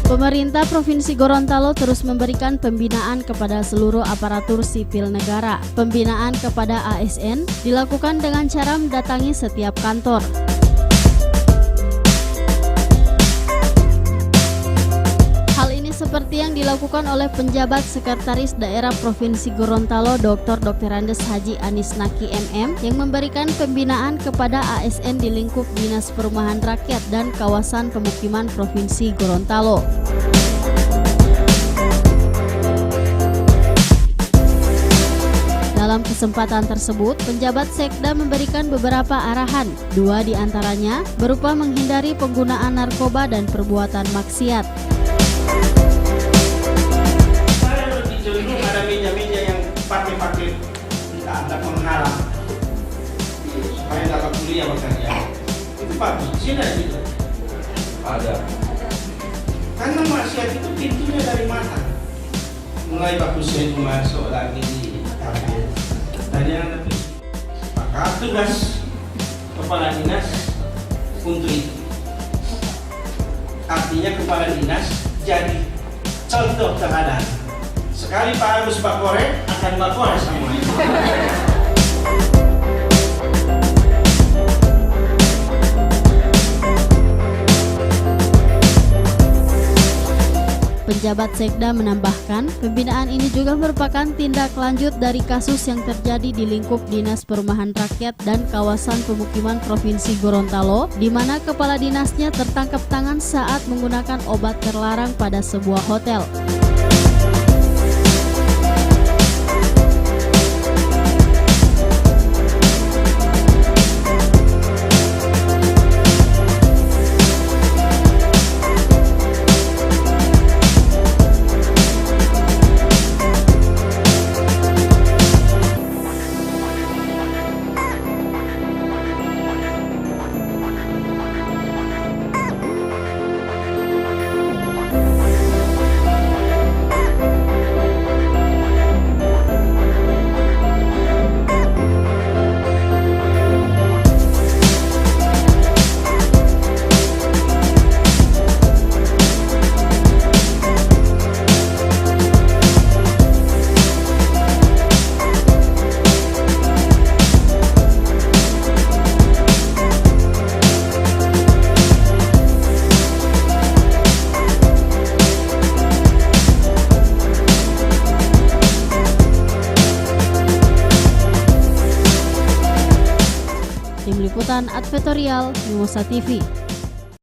Pemerintah Provinsi Gorontalo terus memberikan pembinaan kepada seluruh aparatur sipil negara. Pembinaan kepada ASN dilakukan dengan cara mendatangi setiap kantor. Hal ini seperti yang dilakukan oleh penjabat Sekretaris Daerah Provinsi Gorontalo Dr. Andes Haji Anis Naki MM yang memberikan pembinaan kepada ASN di lingkup Dinas Perumahan Rakyat dan Kawasan Pemukiman Provinsi Gorontalo. Dalam kesempatan tersebut, penjabat Sekda memberikan beberapa arahan, 2 diantaranya berupa menghindari penggunaan narkoba dan perbuatan maksiat. Saya lebih cenderung ada meja-meja yang pakai tidak menghalang supaya dapat kuliah makanya itu bagus. Sini ada gitu. Ada. Karena maksiat itu pintunya dari mana? Mulai bagusnya itu masuk lagi di tabir. Dan yang lebih maka tugas kepala dinas untuk itu. Artinya kepala dinas jadi contoh teladan. Sekali Pak Agus bakore akan bakore semuanya. Penjabat Sekda menambahkan, pembinaan ini juga merupakan tindak lanjut dari kasus yang terjadi di lingkup Dinas Perumahan Rakyat dan Kawasan Pemukiman Provinsi Gorontalo, di mana kepala dinasnya tertangkap tangan saat menggunakan obat terlarang pada sebuah hotel. Tim Liputan Advertorial Mimosa TV.